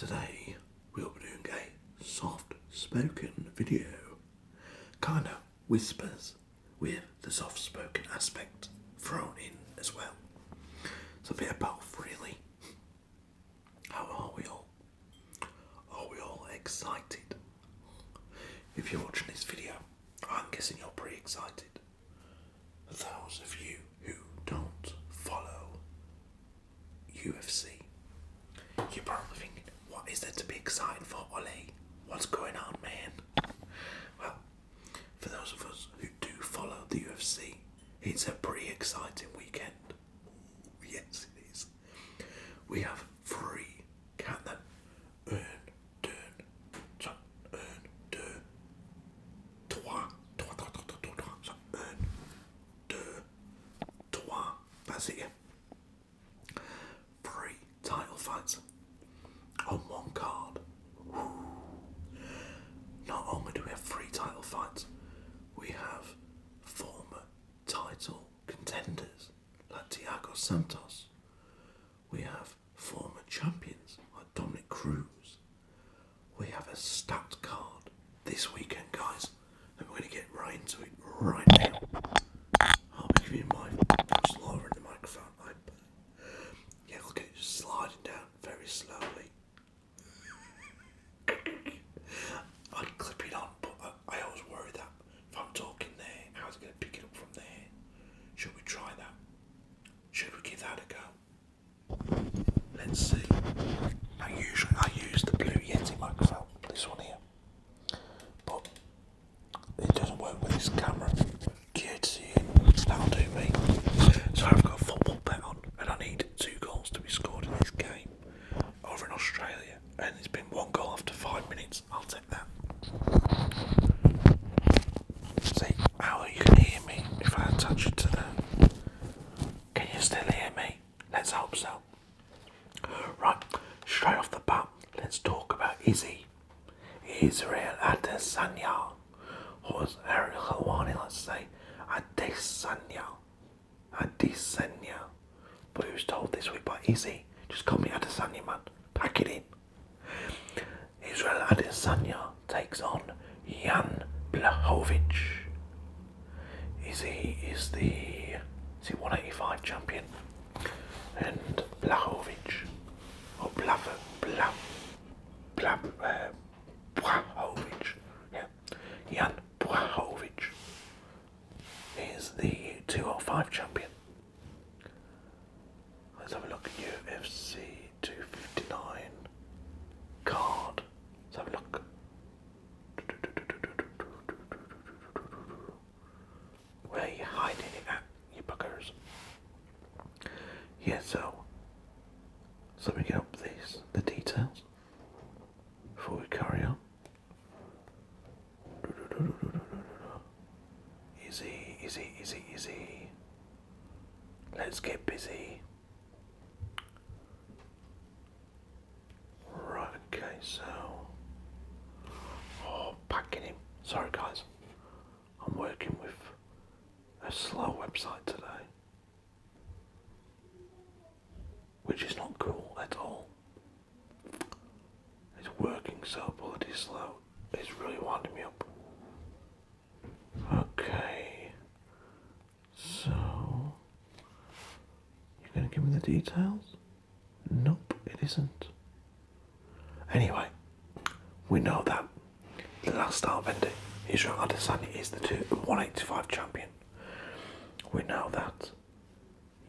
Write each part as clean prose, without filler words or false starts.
Today we'll be doing a soft spoken video, kind of whispers with the soft spoken aspect thrown in as well. It's a bit of both really. How are we all? Are we all excited? If you're watching this video, I'm guessing you're pretty excited. For those of you who don't follow UFC, you're probably thinking, what is there to be excited for, Ollie? What's going on, man? Well, for those of us who do follow the UFC, it's a pretty exciting weekend. Yes, it is. We have three, count them, earn, that's it, yeah. Three title fights on one card. Not only do we have three title fights, we have former title contenders like Thiago Santos. We have former champions like Dominic Cruz. We have a stacked card this weekend, guys, and we're going to get right into it right now. I'll be giving you my slower in the microphone. Yeah, look at it just sliding down very slowly. I'd clip it on, but I always worry that if I'm talking there, how's it going to pick it up from there? Should we try that? Should we give that a go? Let's see. Now usually I use the Blue Yeti microphone, this one here, but it doesn't work with this camera. That'll do me. So I've got a football bet on, and I need 2 goals to be scored in this game over in Australia, and it's been 1 goal after 5 minutes. I'll take that. See, how you can hear me if I attach it to the... Can you still hear me? Let's hope so. Right, straight off the bat, let's talk about Israel Adesanya, or as Ariel Helwani likes to say, Adesanya, but he was told this week by Izzy, just call me Adesanya, man, pack it in. Israel Adesanya takes on Jan Blachowicz. Izzy is the 185 champion, and Blachowicz, or Blachowicz, yeah, Jan Blachowicz is the 205 champion. Let's have a look at UFC 259 card. Let's have a look. Where are you hiding it at, you buggers? Yeah, so let me get up the details before we carry on. Easy. Let's get busy. Right, okay, so... Oh, packing him. Sorry, guys. I'm working with a slow website today, which is not cool at all. It's working so bloody slow. It's really winding me up. Okay, so you're going to give me the details? Nope, it isn't. Anyway, we know that the last start vendor, Israel Adesanya, is the 185 champion. We know that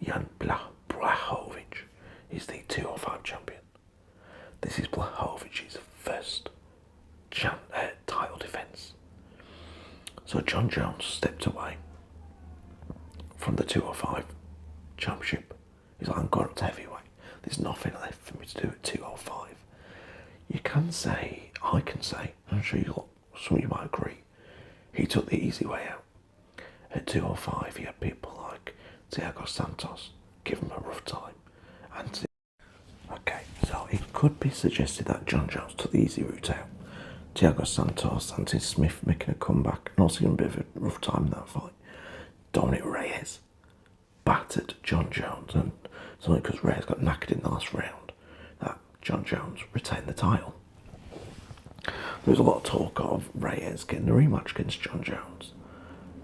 Jan Blachowicz is the 205 champion. This is Blachowicz's first title defence. So John Jones stepped away from the 205 championship. He's like, I'm going up to heavyweight. There's nothing left for me to do at 205. You can say, I can say, I'm sure some of you might agree, he took the easy way out. At 205, he had people like Thiago Santos give him a rough time. Okay, so it could be suggested that John Jones took the easy route out. Thiago Santos, Anthony Smith making a comeback, and also getting a bit of a rough time in that fight. Dominic Reyes battered John Jones, and it's only because Reyes got knackered in the last round that John Jones retained the title. There was a lot of talk of Reyes getting a rematch against John Jones.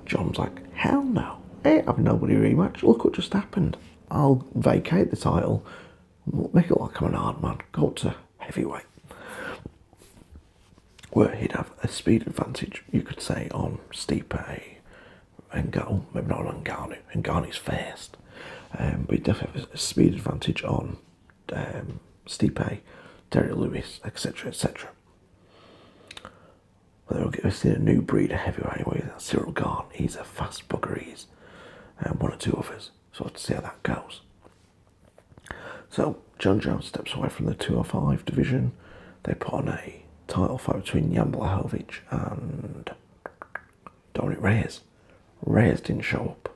John's like, hell no, ain't having nobody rematch. Look what just happened. I'll vacate the title, make it like I'm an hard man, go up to heavyweight. Where he'd have a speed advantage, you could say, on Stipe and Ngannou, maybe not on Ngannou. Ngannou's fast. But he'd definitely have a speed advantage on Stipe, Derek Lewis, etc., etc. But they'll see a new breed of heavyweight where Cyril Gane, he's a fast bugger, he's one or two others. So let's see how that goes. So John Jones steps away from the 205 division. They put on a title fight between Jan Blachowicz and Dominic Reyes. Reyes didn't show up.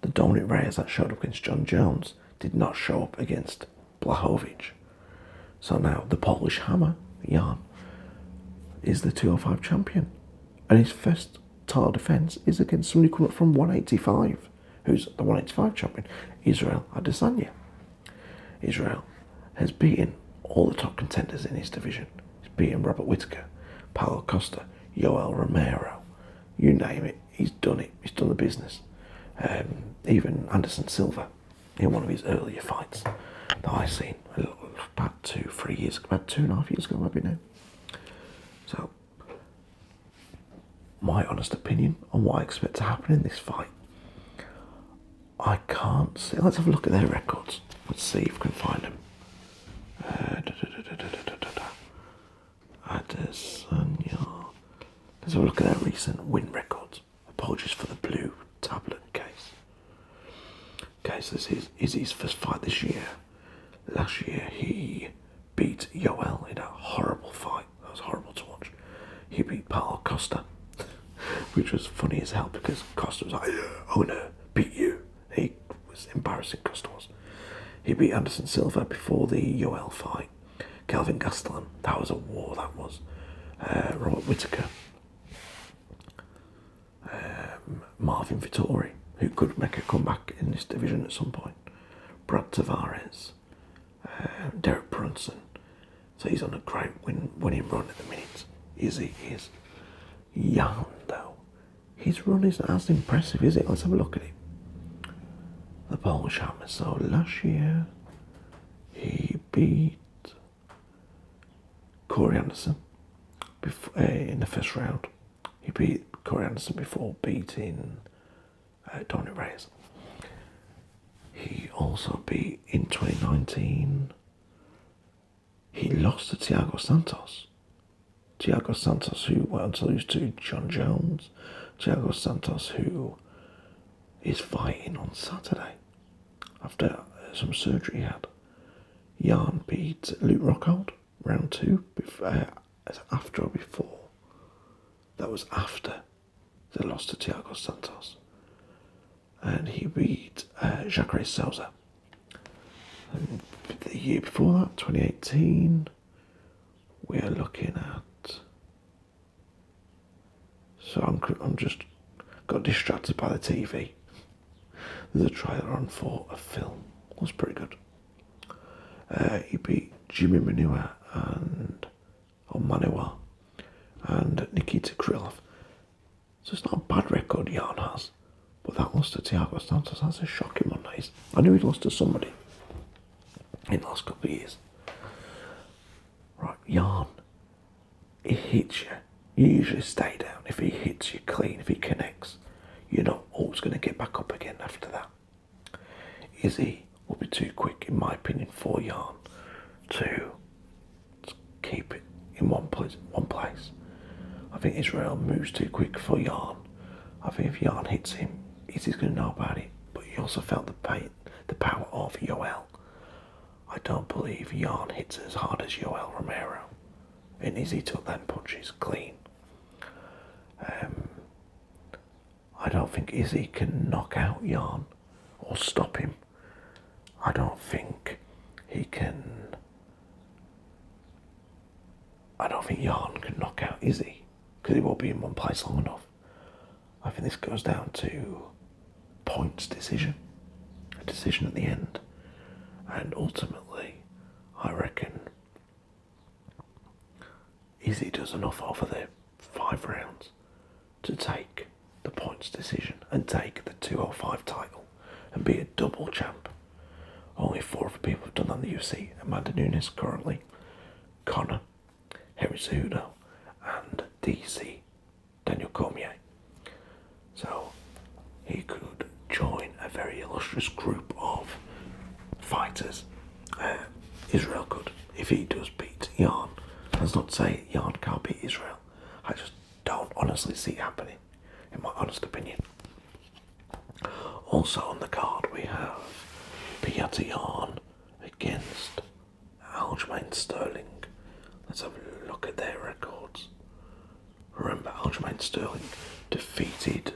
The Dominic Reyes that showed up against John Jones did not show up against Blachowicz. So now the Polish Hammer, Jan, is the 205 champion. And his first title defence is against somebody coming up from 185, who's the 185 champion, Israel Adesanya. Israel has beaten all the top contenders in his division. He's beaten Robert Whittaker, Paulo Costa, Yoel Romero, you name it, he's done it. He's done the business. Even Anderson Silva, in one of his earlier fights that I seen about 2-3 years, about 2.5 years ago maybe now. So, my honest opinion on what I expect to happen in this fight, I can't see. Let's have a look at their records. Let's see if we can find them. Adesanya. Let's have a look at their recent win records. Apologies for the blue tablet case. Okay, so this is his first fight this year. Last year he beat Yoel in a horrible fight. That was horrible to watch. He beat Paulo Costa, which was funny as hell because Costa was like, I want to beat you. He was embarrassing, Costa was. He beat Anderson Silva before the Yoel fight. Kelvin Gastelum, that was a war, that was. Robert Whittaker. Marvin Vittori, who could make a comeback in this division at some point. Brad Tavares. Derek Brunson. So he's on a great winning run at the minute. He is. Jan, though, his run isn't as impressive, is it? Let's have a look at it. The Polish Hammer. So last year he beat Corey Anderson in the first round. He beat Corey Anderson before beating Dominic Reyes. He also beat in 2019. He lost to Thiago Santos. Thiago Santos, who went on to lose to John Jones. Thiago Santos, who is fighting on Saturday after some surgery he had. Jan beat Luke Rockhold, round 2, after or before. That was after they lost to Thiago Santos. And he beat Jacare Souza. And the year before that, 2018, we are looking at... So I'm just got distracted by the TV. There's a trailer on for a film. It was pretty good. He beat Jimmy Manuwa and Nikita Krylov. So it's not a bad record Jan has, but that loss to Thiago Santos, that's a shocking one. I knew he'd lost to somebody in the last couple of years. Right, Jan, he hits you. You usually stay down. If he hits you clean, if he connects, you're not always going to get back up again after that. Izzy will be too quick, in my opinion, for Jan to keep it in one place. I think Israel moves too quick for Jan. I think if Jan hits him, Izzy's going to know about it. But he also felt the power of Yoel. I don't believe Jan hits as hard as Yoel Romero. And Izzy took them punches clean. I don't think Izzy can knock out Jan or stop him. I don't think Jan can knock out Izzy because he won't be in one place long enough. I think this goes down to points decision, a decision at the end, and ultimately I reckon does enough over the 5 rounds to take the points decision and take the 205 title and be a double champ. Only 4 other people have done that in the UFC. Amanda Nunes currently, Conor, Henry Cejudo, and DC, Daniel Cormier. So he could join a very illustrious group of fighters. Israel could, if he does beat Jan. That's not to say Jan can't beat Israel. I just don't honestly see it happening, in my honest opinion. Also on the card we have Piotr Jan against Aljamain Sterling. Let's have a look at their records. Remember, Aljamain Sterling defeated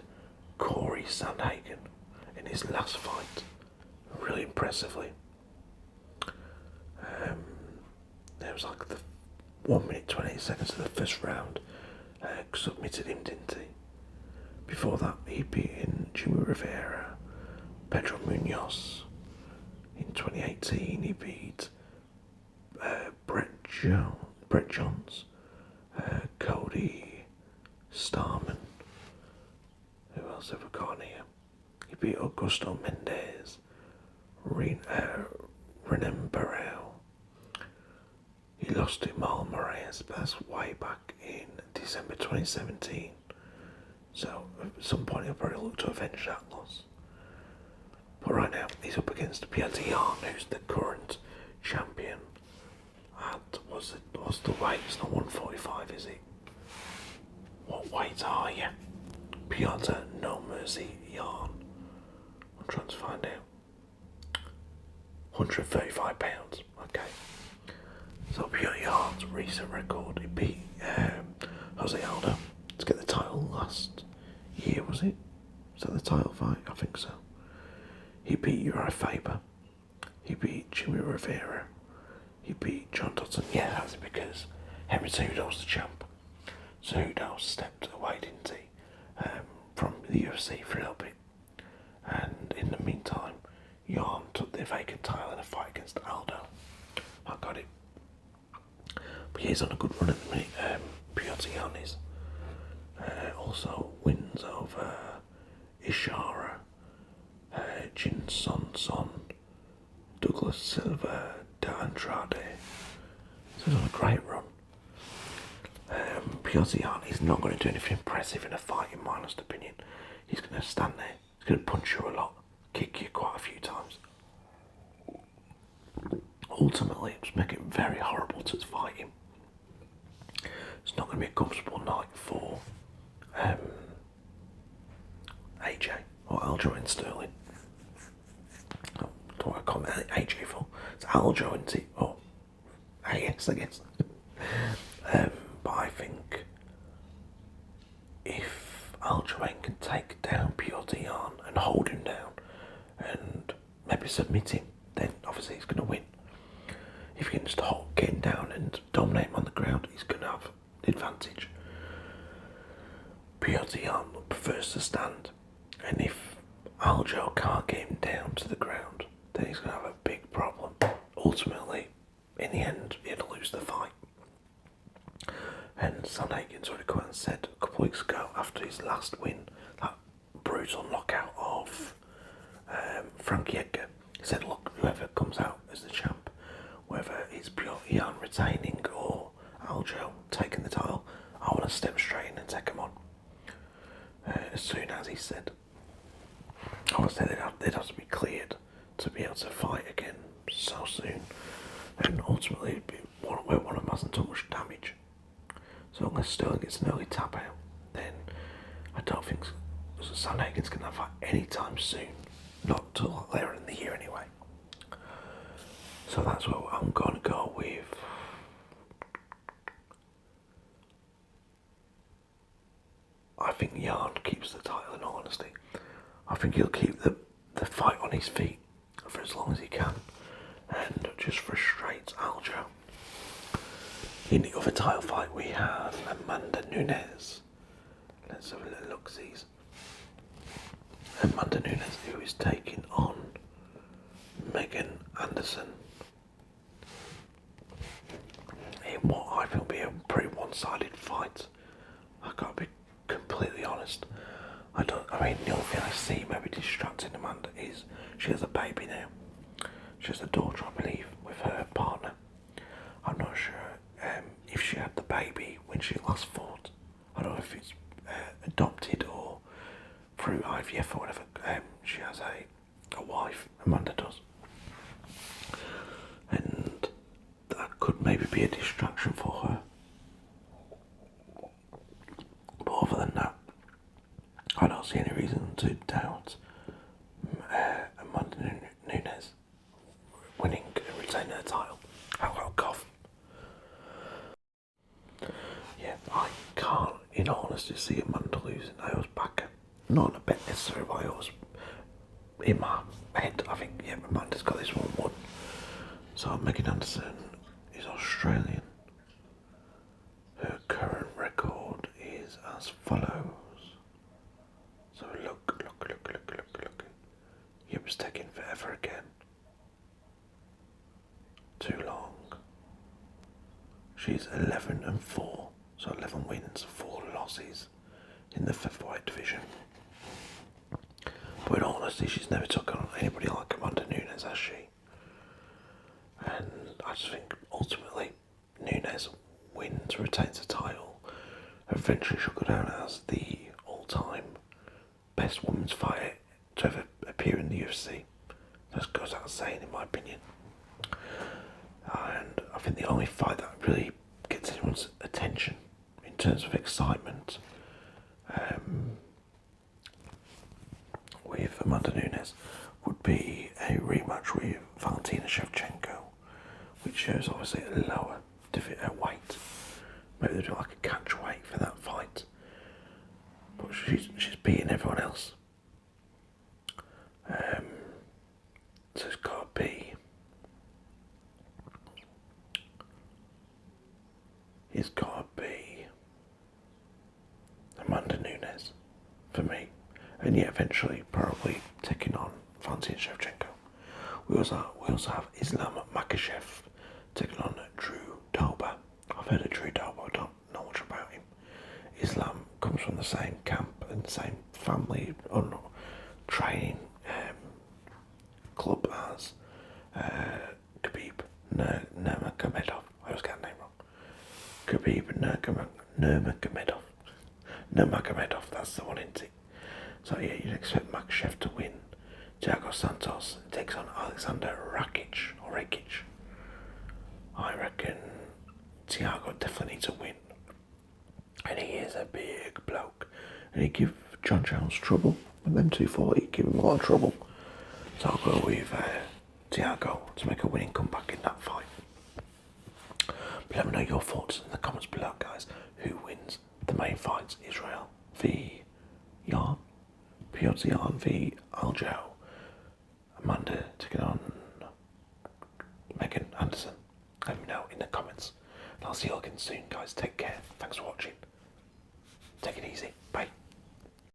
Corey Sandhagen in his last fight, really impressively. There was like the 1 minute 28 seconds of the first round. Submitted him, didn't he? Before that, he beat in Jimmy Rivera, Pedro Munoz. In 2018, he beat Brett Johns, Cody Starman. Who else have we got here? He beat Augusto Mendez, Renan Barrel. He lost to Marlon Moraes, but that's way back in December 2017. So at some point he'll probably look to avenge that loss. But right now he's up against Piotr Jan, who's the current champion. At what's the weight? It's not 145, is it? What weight are you? Piotr No Mercy Jan. I'm trying to find out. 135 pounds. Okay. So Piotr Jan's recent record, he beat Jose Aldo to get the title last year, was it? Was that the title fight? I think so. He beat Uriah Faber. He beat Jimmy Rivera. He beat John Dodson. Yeah, that's because Henry Cejudo was the champ. Cejudo stepped away, didn't he, from the UFC for a little bit. And in the meantime, Jan took the vacant title in a fight against Aldo. I got it. But he's on a good run at the minute. Piotr Jan is. Also wins over Ishara, Jin Son, Douglas Silva, Da Andrade. So he's on a great run. Piotr Jan is not going to do anything impressive in a fight, in my honest opinion. He's going to stand there, he's going to punch you a lot, kick you quite a few times. Ultimately, it's making it very horrible to fight him. It's not going to be a comfortable night for AJ or Aljamain Sterling. Oh, don't want to call it AJ for. It's Aljo, isn't it? Oh, AS, I guess. But I think if Aljamain can take down Piotr Jan and hold him down and maybe submit him, then obviously he's going to win. If he can just get him down and dominate him on the ground, he's going to have the advantage. Piotr Jan prefers to stand, and if Aljo can't get him down to the ground, then he's going to have a big problem. Ultimately, in the end, he'll lose the fight. And Sandhagen's already come out and said a couple of weeks ago, after his last win, that brutal knockout of Frankie Edgar, he said, look, whoever comes out as the champ, whether it's Piotr Jan retaining or Aljo taking the title, I want to step straight in and take him on. As soon as he said, obviously they'd have to be cleared to be able to fight again so soon, and ultimately it'd be one of them hasn't done much damage. So unless Sterling gets an early tap out, then I don't think Sandhagen's going to fight anytime soon, not till later in the year anyway. So that's what I'm going to go with. I think Jan keeps the title, in all honesty. I think he'll keep the fight on his feet for as long as he can and just frustrates Aljo. In the other title fight we have Amanda Nunes. Let's have a little look-sees. Amanda Nunes, who is taking on Megan Anderson. In what I feel be a pretty one-sided fight. I gotta be completely honest. I mean, the only thing I see maybe distracting Amanda is she has a baby now. She has a daughter, I believe, with her partner. I'm not sure if she had the baby when she last fought. I don't know if it's adopted or through IVF or whatever. She has a wife, Amanda does. And that could maybe be a distraction for her. But other than that, I don't see any reason to doubt Amanda Nunes winning and retaining her title. I'll cough. Yeah, I can't, in all honesty, see Amanda losing. I was back, not in a bet necessarily, but I was in my head. I think, yeah, Amanda's got this one won. So Megan Anderson is Australian. Her current record is as follows. So look. It was taking forever again. Too long. She's 11-4, so 11 wins, 4 losses in the featherweight division. But in all honesty, she's never took on anybody like Amanda Nunes, has she? And I just think ultimately Nunes wins, retains the title. Eventually she'll go down as the all-time best women's fighter to ever appear in the UFC. That goes without saying, in my opinion. And I think the only fight that really gets anyone's attention in terms of excitement with Amanda Nunes would be a rematch with Valentina Shevchenko, which shows obviously a lower weight. Maybe they do like a catch weight for that fight. But she's beating everyone else. So it's got to be. It's got to be Amanda Nunes for me. And yeah, eventually probably taking on Valentina Shevchenko. We also have Islam Makhachev taking on Drew Dober. I've heard of Drew Dober, I don't know much about him. Islam comes from the same camp and the same family training club as Khabib Nurmagomedov. I always get the name wrong. Khabib Nurmagomedov, that's the one, isn't it? So yeah, you'd expect Makhachev to win. Thiago Santos takes on Alexander Rakic. I reckon Thiago definitely needs to win. And he is a big bloke. And he give John Jones trouble. With them 240, give him a lot of trouble. So I'll go with Thiago to make a winning comeback in that fight. But let me know your thoughts in the comments below, guys. Who wins the main fights? Israel v Yarn, Piotr Yarn v Aljo, Amanda taking on Megan Anderson. Let me know in the comments. And I'll see you all again soon, guys. Take care. Thanks for watching. Take it easy.